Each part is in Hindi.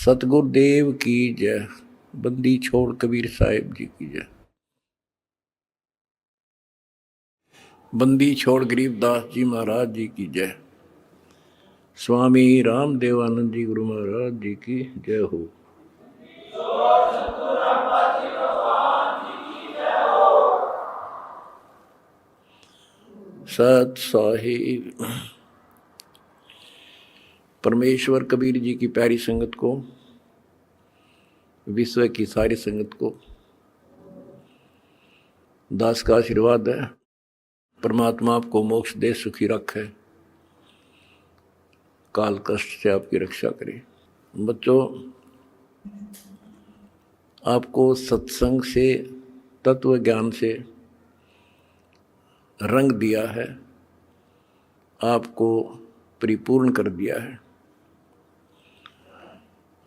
सतगुरुदेव की जय। बंदी छोड़ कबीर साहिब जी की जय। बंदी छोड़ गरीबदास जी महाराज जी की जय। स्वामी रामदेवानंद जी गुरु महाराज जी की जय हो। सत साहिब परमेश्वर कबीर जी की प्यारी संगत को, विश्व की सारी संगत को दास का आशीर्वाद है। परमात्मा आपको मोक्ष दे, सुखी रखे, काल कष्ट से आपकी रक्षा करे। बच्चों, आपको सत्संग से, तत्व ज्ञान से रंग दिया है, आपको परिपूर्ण कर दिया है।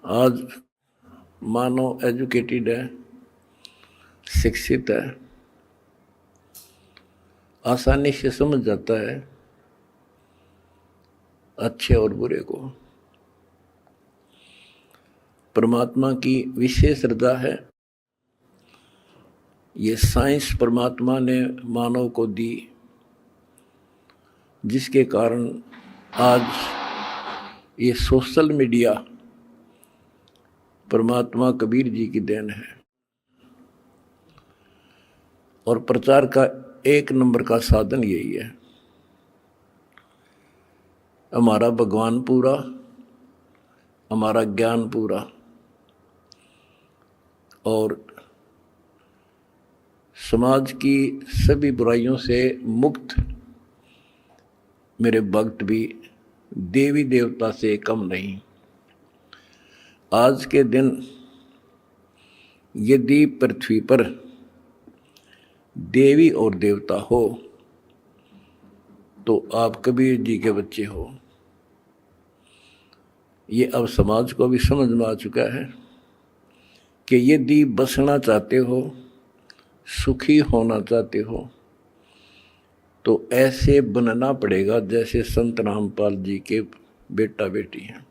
आज मानव एजुकेटेड है, शिक्षित है, आसानी से समझ जाता है अच्छे और बुरे को। परमात्मा की विशेष रजा है। ये साइंस परमात्मा ने मानव को दी, जिसके कारण आज ये सोशल मीडिया परमात्मा कबीर जी की देन है और प्रचार का एक नंबर का साधन यही है। हमारा भगवान पूरा, हमारा ज्ञान पूरा और समाज की सभी बुराइयों से मुक्त मेरे भक्त भी देवी देवता से कम नहीं। आज के दिन यदि पृथ्वी पर देवी और देवता हो तो आप कबीर जी के बच्चे हो। ये अब समाज को भी समझ में आ चुका है कि यदि बसना चाहते हो, सुखी होना चाहते हो, तो ऐसे बनना पड़ेगा जैसे संत रामपाल जी के बेटा बेटी हैं।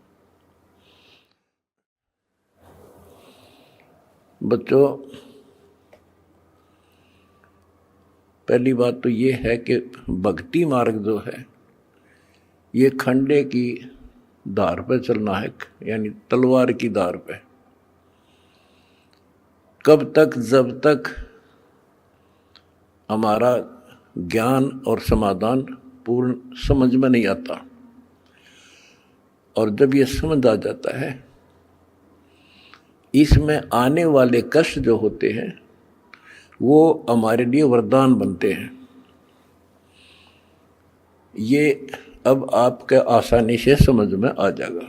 बच्चों, पहली बात तो ये है कि भक्ति मार्ग जो है ये खंडे की धार पर चलना है, यानी तलवार की धार पे। कब तक? जब तक हमारा ज्ञान और समाधान पूर्ण समझ में नहीं आता, और जब ये समझ आ जाता है, इसमें आने वाले कष्ट जो होते हैं वो हमारे लिए वरदान बनते हैं। ये अब आपके आसानी से समझ में आ जाएगा।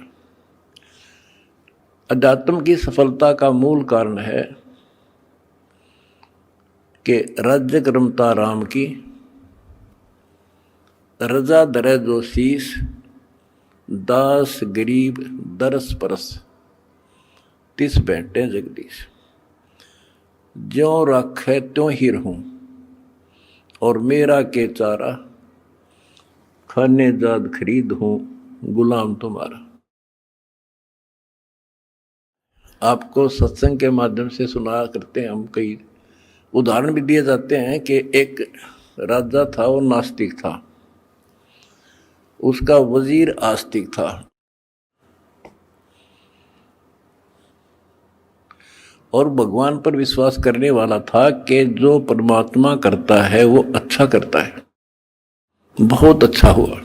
अध्यात्म की सफलता का मूल कारण है कि राज्य क्रमता राम की, रजा दरे जो शीस, दास गरीब दरस परस, तिस बैठे जगदीश। ज्यों राखे त्यों ही रहूं, और मेरा के चारा, खाने जाद खरीद हूं, गुलाम तुम्हारा। आपको सत्संग के माध्यम से सुना करते हैं हम, कई उदाहरण भी दिए जाते हैं कि एक राजा था, वो नास्तिक था, उसका वजीर आस्तिक था। और भगवान पर विश्वास करने वाला था कि जो परमात्मा करता है वो अच्छा करता है। बहुत अच्छा हुआ।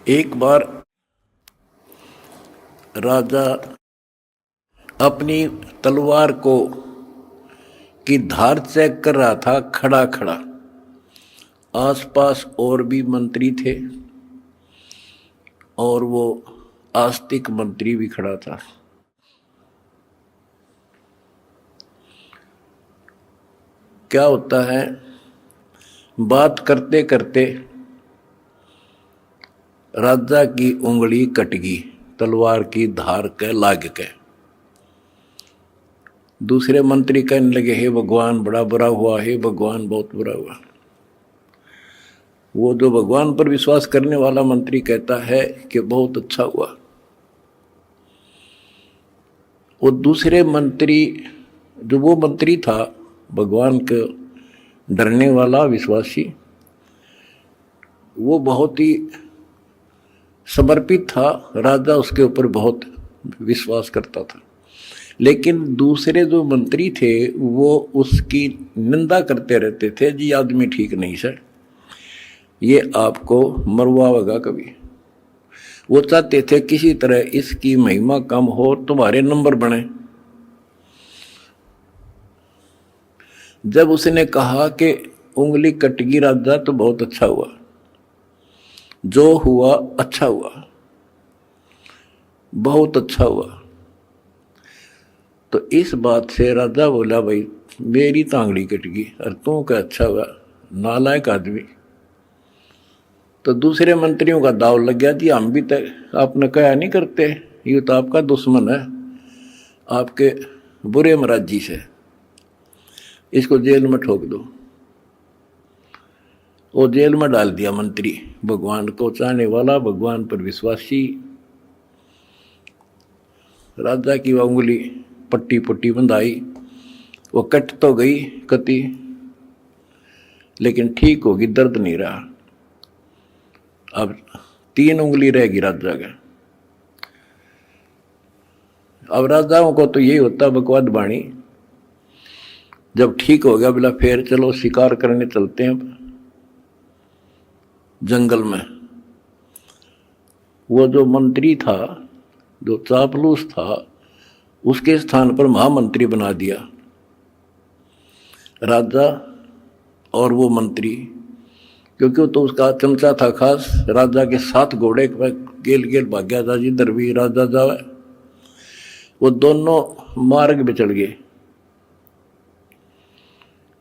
एक बार राजा अपनी तलवार को की धार चेक कर रहा था, खड़ा खड़ा। आसपास और भी मंत्री थे और वो आस्तिक मंत्री भी खड़ा था। क्या होता है, बात करते करते राजा की उंगली कट गई, तलवार की धार के लाग के। दूसरे मंत्री कहने लगे, हे भगवान बड़ा बुरा हुआ, हे भगवान बहुत बुरा हुआ। वो जो भगवान पर विश्वास करने वाला मंत्री कहता है कि बहुत अच्छा हुआ, वो दूसरे मंत्री, जो वो मंत्री था भगवान के डरने वाला विश्वासी, वो बहुत ही समर्पित था, राजा उसके ऊपर बहुत विश्वास करता था। लेकिन दूसरे जो मंत्री थे वो उसकी निंदा करते रहते थे, जी आदमी ठीक नहीं सर, ये आपको मरवाएगा कभी। वो चाहते थे किसी तरह इसकी महिमा कम हो, तुम्हारे नंबर बने। जब उसने कहा कि उंगली कटगी राजा तो बहुत अच्छा हुआ, जो हुआ अच्छा हुआ, बहुत अच्छा हुआ, तो इस बात से राजा बोला भाई मेरी तांगड़ी कट गई और तू क्या अच्छा हुआ, नालायक आदमी। तो दूसरे मंत्रियों का दाव लग गया, जी हम भी तक आपने कहा नहीं करते, ये तो आपका दुश्मन है, आपके बुरे मराजी से, इसको जेल में ठोक दो। वो जेल में डाल दिया मंत्री, भगवान को चाहने वाला, भगवान पर विश्वासी। राजा की वह उंगली पट्टी पट्टी बंधाई, वो कट तो गई कति, लेकिन ठीक होगी, दर्द नहीं रहा। अब 3 उंगली रहेगी राजा का। अब राजाओं को तो यही होता बकवाद बाणी, जब ठीक हो गया बोला फिर चलो शिकार करने चलते हैं जंगल में। वो जो मंत्री था, जो चापलूस था, उसके स्थान पर महामंत्री बना दिया राजा और वो मंत्री, क्योंकि वो तो उसका चमचा था खास। राजा के 7 घोड़े गेल गेल भाग गया था, जिधर भी राजा जावे। वो दोनों मार्ग पे चढ़ गए,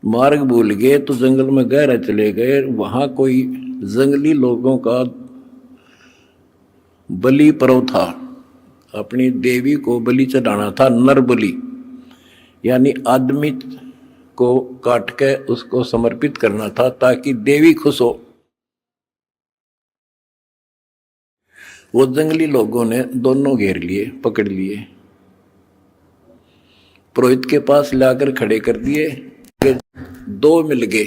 मार्ग भूल गए तो जंगल में गहरा चले गए। वहां कोई जंगली लोगों का बलि पर्व था, अपनी देवी को बलि चढ़ाना था, नर बलि, यानी आदमी को काट के उसको समर्पित करना था ताकि देवी खुश हो। वो जंगली लोगों ने दोनों घेर लिए, पकड़ लिए, पुरोहित के पास लाकर खड़े कर दिए। 2 मिल गए।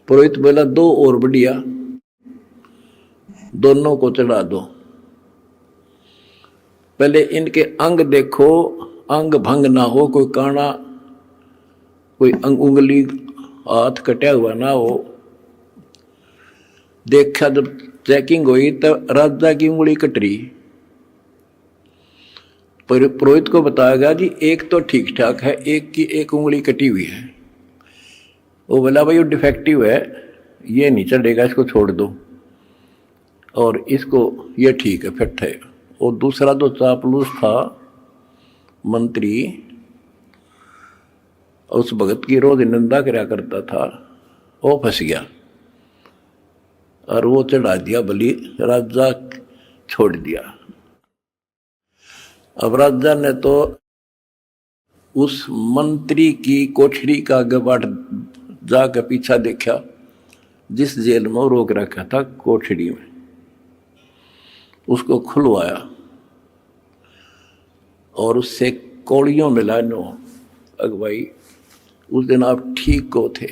पुरोहित बोला 2 और बढ़िया, दोनों को चढ़ा दो। पहले इनके अंग देखो, अंग भंग ना हो, कोई काना, कोई उंगली हाथ कटा हुआ ना हो। देखा जब चेकिंग हुई तो राजा की उंगली कट रही। पुरोहित को बताया गया जी एक तो ठीक ठाक है, एक की एक उंगली कटी हुई है। वो बोला भाई वो डिफेक्टिव है, ये नहीं चढ़ेगा, इसको छोड़ दो, और इसको ये ठीक है, फिट है। और दूसरा जो चापलूस था मंत्री, उस भगत की रोज निंदा कराया करता था, वो फंस गया और वो चढ़ा दिया बलि, राजा छोड़ दिया। अब राजा ने तो उस मंत्री की कोठरी का गबाट जाकर पीछा देखा, जिस जेल में रोक रखा था कोठरी में, उसको खुलवाया और उससे कौड़ियों मिला नो, अगवाई उस दिन आप ठीक को थे,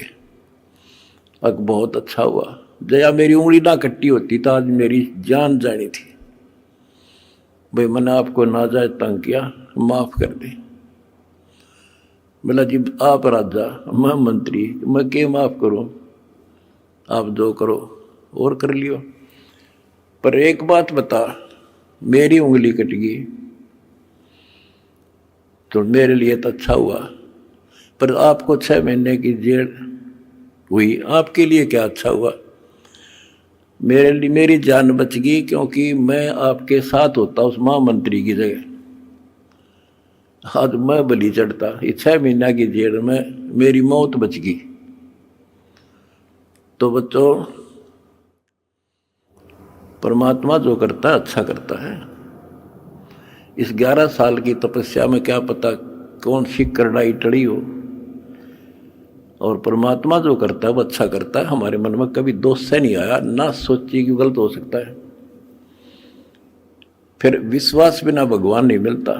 अग बहुत अच्छा हुआ, जया मेरी उंगली ना कट्टी होती तो आज मेरी जान जानी थी। भाई मैंने आपको नाजायज तंग किया, माफ कर दे। बोला जी आप राजा, मैं मंत्री, मैं क्या माफ करूं, आप जो करो और कर लियो, पर एक बात बता, मेरी उंगली कट गई तो मेरे लिए तो अच्छा हुआ, पर आपको 6 महीने की जेल हुई, आपके लिए क्या अच्छा हुआ? मेरे लिए मेरी जान बच गई, क्योंकि मैं आपके साथ होता उस महामंत्री की जगह, आज मैं बलि चढ़ता। ये 6 महीना की जेल में मेरी मौत बच गई। तो बच्चों, परमात्मा जो करता है अच्छा करता है। इस 11 साल की तपस्या में क्या पता कौन सी करड़ाई टड़ी हो, और परमात्मा जो करता है वो अच्छा करता है। हमारे मन में कभी दोष से नहीं आया, ना सोचिए कि गलत हो सकता है। फिर विश्वास बिना भगवान नहीं मिलता।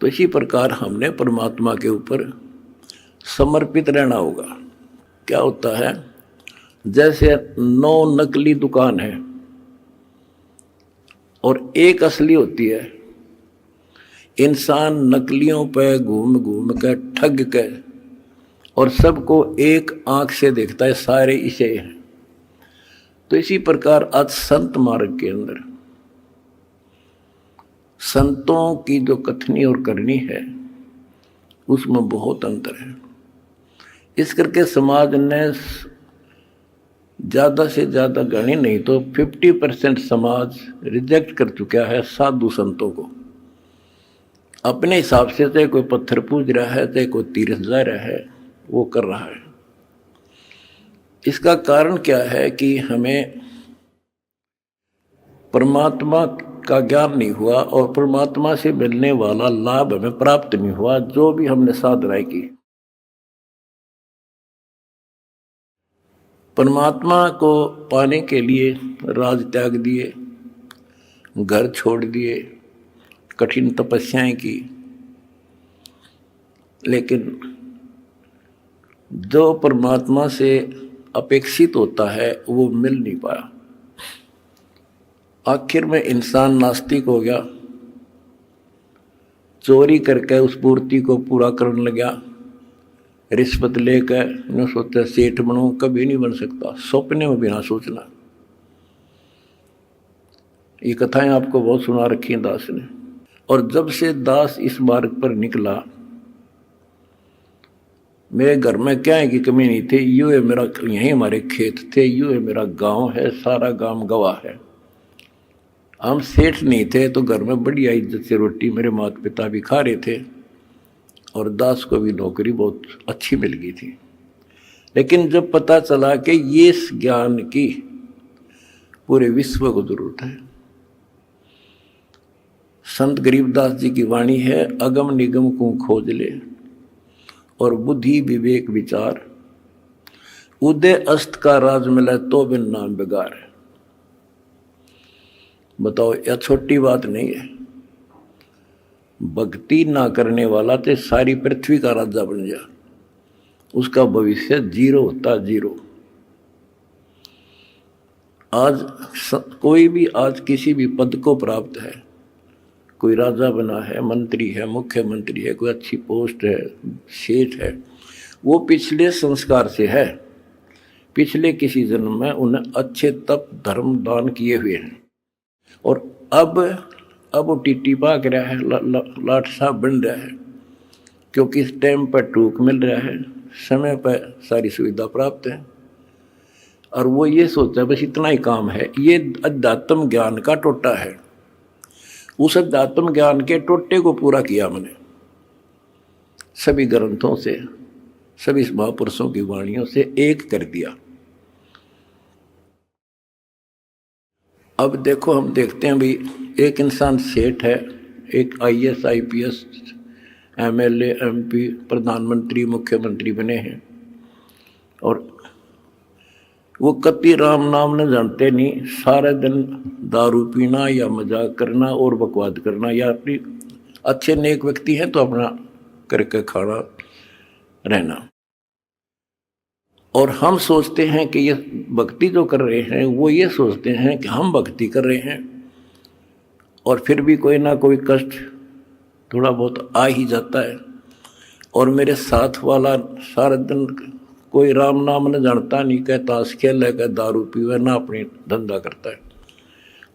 तो इसी प्रकार हमने परमात्मा के ऊपर समर्पित रहना होगा। क्या होता है, जैसे 9 नकली दुकान है और एक असली होती है। इंसान नकलियों पे घूम घूम कर ठग के और सबको एक आंख से देखता है, सारे इसे हैं। तो इसी प्रकार आज संत मार्ग के अंदर संतों की जो कथनी और करनी है उसमें बहुत अंतर है। इस करके समाज ने ज़्यादा से ज़्यादा गणी नहीं तो 50% समाज रिजेक्ट कर चुका है साधु संतों को। अपने हिसाब से चाहे कोई पत्थर पूज रहा है, चाहे कोई तीर्थ जा रहा है, वो कर रहा है। इसका कारण क्या है कि हमें परमात्मा का ज्ञान नहीं हुआ और परमात्मा से मिलने वाला लाभ हमें प्राप्त नहीं हुआ, जो भी हमने साधनाएं की। परमात्मा को पाने के लिए राज त्याग दिए, घर छोड़ दिए, कठिन तपस्याएं की, लेकिन जो परमात्मा से अपेक्षित होता है वो मिल नहीं पाया। आखिर में इंसान नास्तिक हो गया, चोरी करके उस पूर्ति को पूरा करने लगा। रिश्वत लेकर न सोचा सेठ बनूं, कभी नहीं बन सकता, सपने में भी ना सोचना। ये कथाएं आपको बहुत सुना रखी हैं दास ने। और जब से दास इस मार्ग पर निकला, मेरे घर में क्या है कि कमी नहीं थी। यूँ है मेरा, यहीं हमारे खेत थे, यूँ है मेरा गांव है, सारा गांव गवाह है। हम सेठ नहीं थे तो घर में बढ़िया इज्जत से रोटी मेरे माता पिता भी खा रहे थे और दास को भी नौकरी बहुत अच्छी मिल गई थी। लेकिन जब पता चला कि ये ज्ञान की पूरे विश्व को जरूरत है, संत गरीबदास जी की वाणी है, अगम निगम को खोज ले और बुद्धि विवेक विचार, उदय अस्त का राज मिला तो बिन नाम बेगार। बताओ, यह छोटी बात नहीं है। भक्ति ना करने वाला तो सारी पृथ्वी का राजा बन जा, उसका भविष्य जीरो होता, जीरो। आज कोई भी आज किसी भी पद को प्राप्त है, कोई राजा बना है, मंत्री है, मुख्यमंत्री है, कोई अच्छी पोस्ट है, सेठ है, वो पिछले संस्कार से है। पिछले किसी जन्म में उन्हें अच्छे तप धर्म दान किए हुए हैं और अब वो टीटी पाक रहा है, लाट साहब बन रहा है, क्योंकि इस टाइम पर टूक मिल रहा है, समय पर सारी सुविधा प्राप्त है और वो ये सोचता है बस इतना ही काम है। ये अध्यात्म ज्ञान का टोटा है। उस अध्यात्म ज्ञान के टोटे को पूरा किया मैंने सभी ग्रंथों से, सभी महापुरुषों की वाणियों से एक कर दिया। अब देखो, हम देखते हैं भी एक इंसान सेठ है, एक IAS IPS MLA MP प्रधानमंत्री मुख्यमंत्री बने हैं और वो कति राम नाम न जानते नहीं, सारे दिन दारू पीना या मजाक करना और बकवाद करना, या अपनी अच्छे नेक व्यक्ति हैं तो अपना करके खाना रहना। और हम सोचते हैं कि ये भक्ति जो कर रहे हैं, वो ये सोचते हैं कि हम भक्ति कर रहे हैं और फिर भी कोई ना कोई कष्ट थोड़ा बहुत आ ही जाता है। और मेरे साथ वाला सारा दिन कोई राम नाम न जानता नहीं, कह ताश खेल है, कह दारू पीवे, ना अपनी धंधा करता है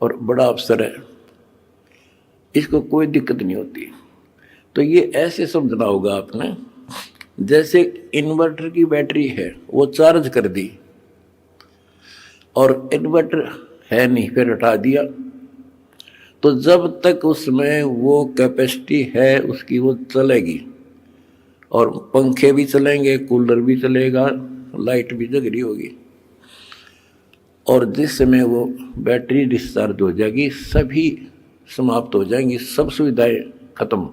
और बड़ा अफसर है, इसको कोई दिक्कत नहीं होती। तो ये ऐसे समझना होगा आपने, जैसे इन्वर्टर की बैटरी है, वो चार्ज कर दी और इन्वर्टर है नहीं, फिर हटा दिया, तो जब तक उसमें वो कैपेसिटी है उसकी, वो चलेगी और पंखे भी चलेंगे, कूलर भी चलेगा, लाइट भी जग रही होगी। और जिस समय वो बैटरी डिस्चार्ज हो जाएगी, सभी समाप्त हो जाएंगी, सब सुविधाएं खत्म।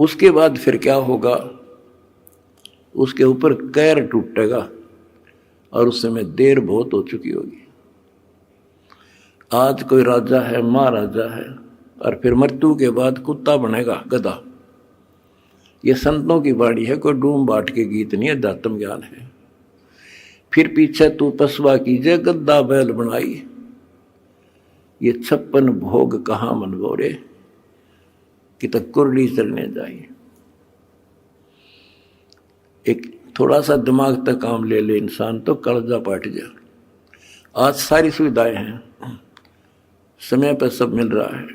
उसके बाद फिर क्या होगा, उसके ऊपर कैर टूटेगा और उस समय देर बहुत हो चुकी होगी। आज कोई राजा है, महाराजा है, और फिर मृत्यु के बाद कुत्ता बनेगा, गधा। ये संतों की वाणी है, कोई डूम बाट के गीत नहीं है, अध्यात्म ज्ञान है। फिर पीछे तू पसवा कीजिए, गद्दा बैल बनाई, ये 56 भोग कहाँ मनगोरे, कि तक कुरली चलने जाए। एक थोड़ा सा दिमाग तक काम ले ले इंसान तो कर्जा पाट जाए। आज सारी सुविधाएं हैं, समय पर सब मिल रहा है,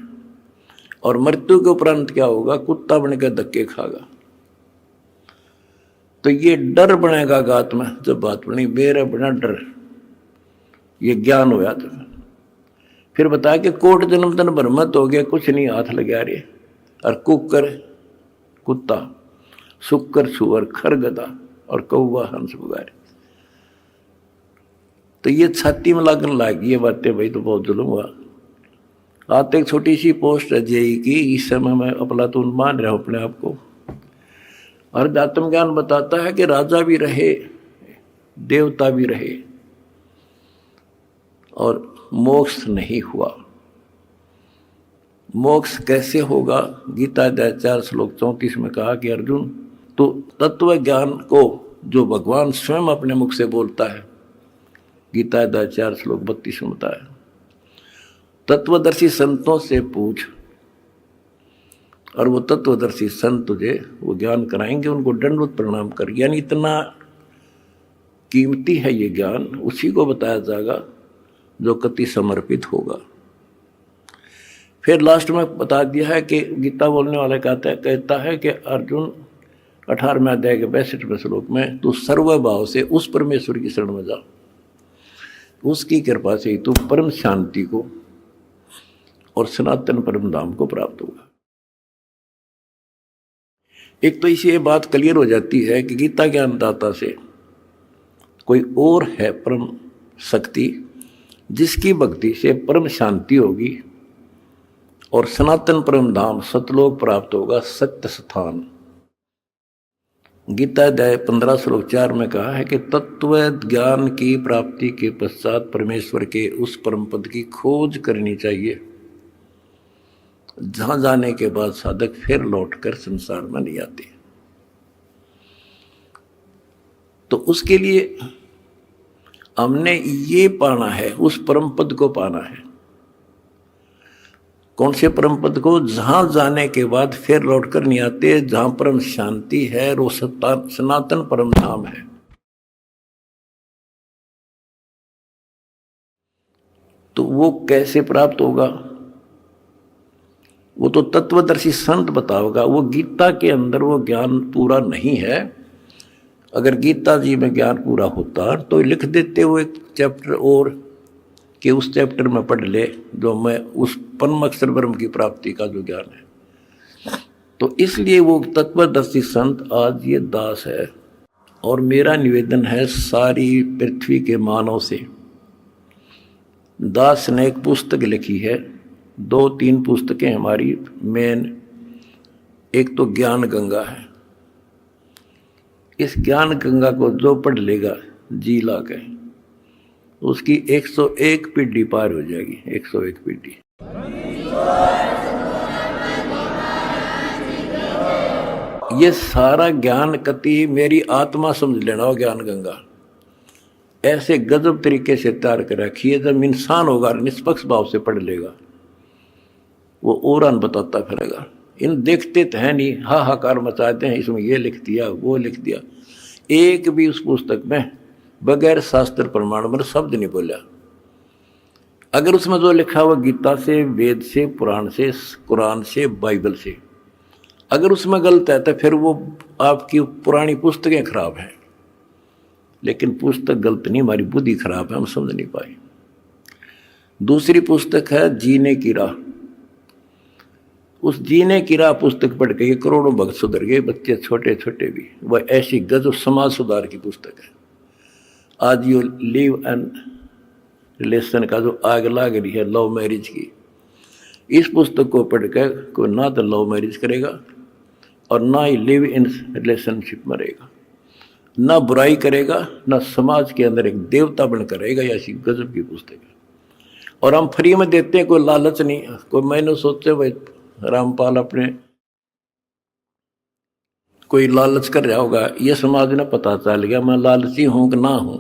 और मृत्यु के उपरांत क्या होगा, कुत्ता बनकर धक्के खागा। तो ये डर बनेगा गात में, जब बात बनी मेरा बना डर, ये ज्ञान होया। तो फिर बताया कि कोट जन्म तन भ्रमत हो गया, कुछ नहीं हाथ लगा रहे, और कुकर कुत्ता, सुक्कर सुअर, खर गधा, और कौवा हंस बुगारे। तो ये छाती में लगने लगी ये बातें, भाई तो बहुत जुल्म हुआ। आज एक छोटी सी पोस्ट है जेई की, इस समय मैं अफलातून मान रहा हूं अपने आप को। और अध्यात्म ज्ञान बताता है कि राजा भी रहे, देवता भी रहे, और मोक्ष नहीं हुआ। मोक्ष कैसे होगा, गीता अध्याय 4 श्लोक 34 में कहा कि अर्जुन, तो तत्व ज्ञान को जो भगवान स्वयं अपने मुख से बोलता है, गीता अध्याय 4 श्लोक 32 में बताया, तत्वदर्शी संतों से पूछ, और वो तत्वदर्शी संत तुझे वो ज्ञान कराएंगे, उनको दंडवत प्रणाम कर। यानी इतना कीमती है ये ज्ञान, उसी को बताया जाएगा जो कति समर्पित होगा। फिर लास्ट में बता दिया है कि गीता बोलने वाला कहता है कि अर्जुन 18वें अध्याय के 62वें श्लोक में, तू सर्वभाव से उस परमेश्वर की शरण में जा, उसकी कृपा से ही तू परम शांति को और सनातन परम धाम को प्राप्त होगा। एक तो इसी ये बात क्लियर हो जाती है कि गीता ज्ञानदाता से कोई और है परम शक्ति, जिसकी भक्ति से परम शांति होगी और सनातन परम धाम सतलोक प्राप्त होगा, सत्य स्थान। गीता अध्याय 15 श्लोक 4 में कहा है कि तत्व ज्ञान की प्राप्ति के पश्चात परमेश्वर के उस परम पद की खोज करनी चाहिए, जहां जाने के बाद साधक फिर लौटकर संसार में नहीं आते। तो उसके लिए हमने ये पाना है, उस परम पद को पाना है। कौन से परम पद को, जहां जाने के बाद फिर लौटकर नहीं आते, जहां परम शांति है, वो सनातन परम धाम है। तो वो कैसे प्राप्त होगा, वो तो तत्वदर्शी संत बताओगा। वो गीता के अंदर वो ज्ञान पूरा नहीं है। अगर गीता जी में ज्ञान पूरा होता तो लिख देते वो एक चैप्टर और, कि उस चैप्टर में पढ़ ले जो मैं उस परम अक्षर ब्रह्म की प्राप्ति का जो ज्ञान है। तो इसलिए वो तत्वदर्शी संत आज ये दास है। और मेरा निवेदन है सारी पृथ्वी के मानव से, दास ने एक पुस्तक लिखी है, 2-3 पुस्तकें हमारी मेन, एक तो ज्ञान गंगा है। इस ज्ञान गंगा को जो पढ़ लेगा जी ला के, उसकी 101 पीढ़ी पार हो जाएगी, 101 पीढ़ी। ये सारा ज्ञान कति मेरी आत्मा समझ लेना हो, ज्ञान गंगा ऐसे गजब तरीके से तैयार कर रखी है। जब इंसान होगा निष्पक्ष भाव से पढ़ लेगा, वो औरान बताता फिरेगा। इन देखते तो है नहीं, हाहाकार मचाते हैं, इसमें ये लिख दिया वो लिख दिया। एक भी उस पुस्तक में बगैर शास्त्र प्रमाण पर शब्द नहीं बोला। अगर उसमें जो लिखा हुआ गीता से, वेद से, पुराण से, कुरान से, बाइबल से, अगर उसमें गलत है तो फिर वो आपकी पुरानी पुस्तकें खराब हैं। लेकिन पुस्तक गलत नहीं, हमारी बुद्धि खराब है, हम समझ नहीं पाए। दूसरी पुस्तक है जीने की राह। उस जीने की राह पुस्तक पढ़ के ये करोड़ों भक्त सुधर गए, बच्चे छोटे छोटे भी। वह ऐसी गजब समाज सुधार की पुस्तक है। आज ये लिव एंड रिलेशन का जो आग लाग रही है लव मैरिज की, इस पुस्तक को पढ़कर कोई ना तो लव मैरिज करेगा और ना ही लिव इन रिलेशनशिप में रहेगा, ना बुराई करेगा, ना समाज के अंदर एक देवता बनकर रहेगा। ऐसी गजब की पुस्तक है। और हम फ्री में देते हैं, कोई लालच नहीं। कोई मैंने सोचते भाई रामपाल अपने कोई लालच कर रहा होगा, ये समाज ने पता चल गया मैं लालची हूं कि ना हूं।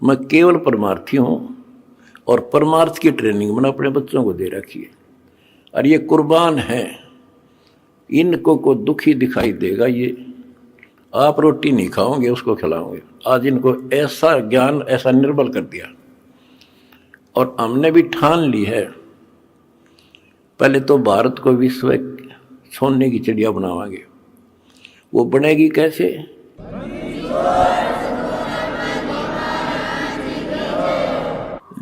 मैं केवल परमार्थी हूं और परमार्थ की ट्रेनिंग मैंने अपने बच्चों को दे रखी है। और ये कुर्बान है, इनको को दुखी दिखाई देगा, ये आप रोटी नहीं खाओगे उसको खिलाओगे। आज इनको ऐसा ज्ञान, ऐसा निर्बल कर दिया। और हमने भी ठान ली है, पहले तो भारत को विश्व सोने की चिड़िया बनावांगे। वो बनेगी कैसे?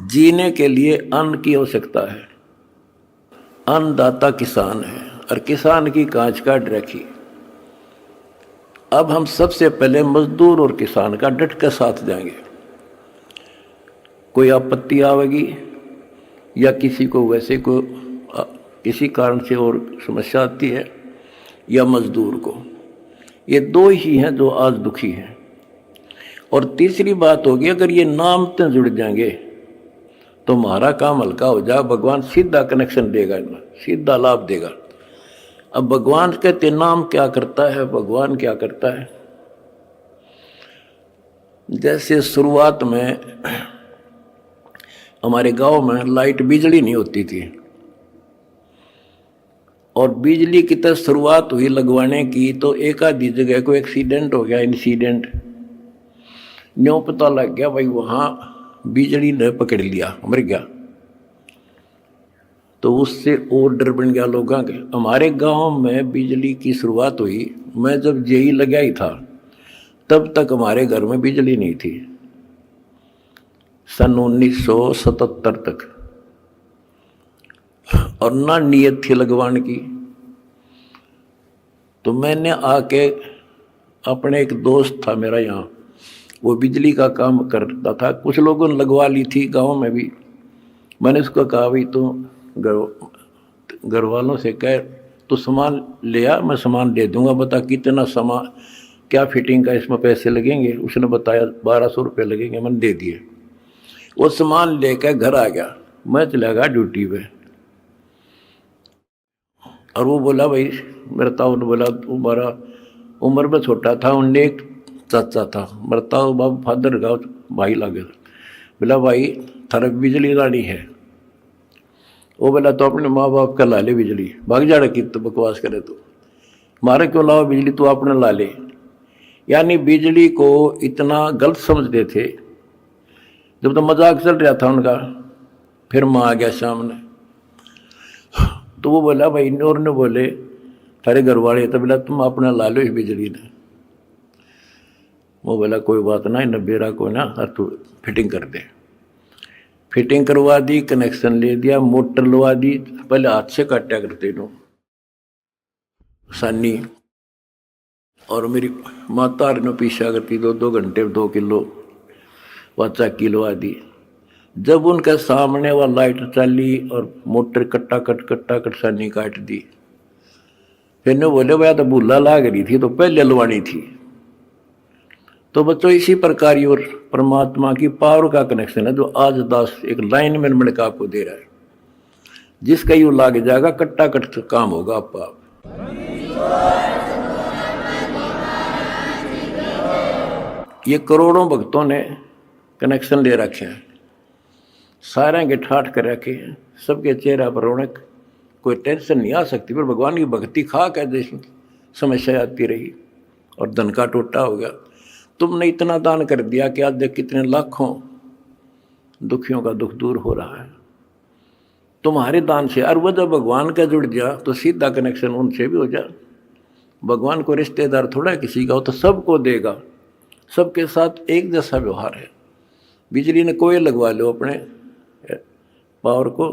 जीने के लिए अन्न की आवश्यकता है। अन्नदाता किसान है और किसान की कांच काट रखी। अब हम सबसे पहले मजदूर और किसान का डट कर साथ देंगे। कोई आपत्ति आवेगी या किसी को वैसे को किसी कारण से और समस्या आती है, या मजदूर को, ये दो ही हैं जो आज दुखी हैं। और तीसरी बात होगी, अगर ये नाम से जुड़ जाएंगे तो हमारा काम हल्का हो जाए। भगवान सीधा कनेक्शन देगा, इनमें सीधा लाभ देगा। अब भगवान कहते नाम क्या करता है, भगवान क्या करता है। जैसे शुरुआत में हमारे गांव में लाइट बिजली नहीं होती थी, और बिजली की तरह शुरुआत हुई लगवाने की, तो एक आधी जगह को एक्सीडेंट हो गया, इंसिडेंट न्यों पता लग गया भाई वहां बिजली ने पकड़ लिया, मर गया। तो उससे और डर बन गया लोगों के। हमारे गांव में बिजली की शुरुआत हुई, मैं जब जेई लगा ही था तब तक हमारे घर में बिजली नहीं थी, सन 1977 तक। और ना नीयत थी लगवाने की। तो मैंने आके, अपने एक दोस्त था मेरा यहाँ, वो बिजली का काम करता था, कुछ लोगों ने लगवा ली थी गांव में भी। मैंने उसको कहा भाई तो घर वालों से कह तो सामान ले आ, मैं सामान दे दूंगा, बता कितना सामान, क्या फिटिंग का इसमें पैसे लगेंगे। उसने बताया 1200 रुपये लगेंगे, मैंने दे दिए। वो सामान लेकर घर आ गया, मैं चला गया ड्यूटी पे। और वो बोला भाई, मेरा ताऊ ने बोला, तुम्हारा उम्र में छोटा था, उनने एक चाचा था, मेरा ताऊ बाबू फादर का भाई लगे, बोला भाई थारा बिजली लानी है। वो बोला तो अपने माँ बाप का ला ले बिजली, भाग जा रखी तो बकवास करे तो मारे क्यों लाओ बिजली, तू अपने ला ले। यानी बिजली को इतना गलत समझते थे। जब तो मजाक चल रहा था उनका, फिर माँ आ गया सामने, तो वो बोला भाई, और ने बोले थारे घर वाले, तो बोला तुम अपना ला लो इस बिजली ने। वो बोला कोई बात ना, इन बेरा को ना तू फिटिंग कर दे। फिटिंग करवा दी, कनेक्शन ले दिया, मोटर लगा दी। पहले हाथ से काटा करते नो सानी, और मेरी माता ने पीछा करती 2-2 घंटे 2 किलो वाचा किलो आदि। जब उनके सामने वह लाइट चली और मोटर कट्टा कट सानी काट दी, फिर ने बोले भैया तो भूला लाग रही थी तो पहले लवानी थी। तो बच्चों इसी प्रकार ही और परमात्मा की पावर का कनेक्शन है, जो आज दास एक लाइन में मिलकर आपको दे रहा है। जिसका यू लाग जाएगा, कट्टा कट काम होगा आपका। ये करोड़ों भक्तों ने कनेक्शन ले रखे हैं, सारे के ठाठ कर रखे हैं, सबके चेहरा पर रौनक, कोई टेंशन नहीं आ सकती। पर भगवान की भक्ति खा कर जैसी समस्या आती रही और धन का टोटा हो गया। तुमने इतना दान कर दिया कि आज देख कितने लाखों दुखियों का दुख दूर हो रहा है तुम्हारे दान से। और वह जब भगवान का जुड़ गया तो सीधा कनेक्शन उनसे भी हो जाए। भगवान को रिश्तेदार थोड़ा किसी का हो, तो सबको देगा, सबके साथ एक जैसा व्यवहार है। बिजली ने कोई लगवा लो अपने पावर को,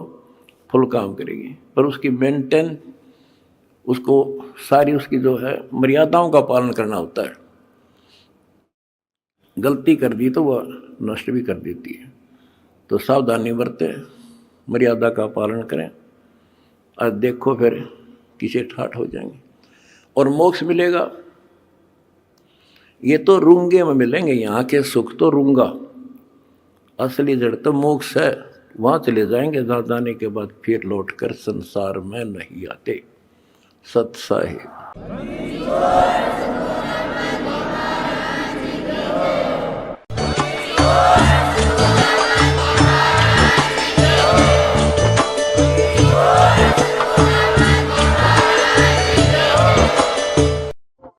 फुल काम करेगी, पर उसकी मेंटेन, उसको सारी उसकी जो है मर्यादाओं का पालन करना होता है। गलती कर दी तो वह नष्ट भी कर देती है। तो सावधानी बरतें, मर्यादा का पालन करें, और देखो फिर किसी ठाठ हो जाएंगे। और मोक्ष मिलेगा। ये तो रूंगे में मिलेंगे, यहाँ के सुख तो रूंगा, असली जड़ तो मोक्ष है। वहाँ चले जाएंगे जहाँ जाने के बाद फिर लौटकर संसार में नहीं आते। सत साहिब।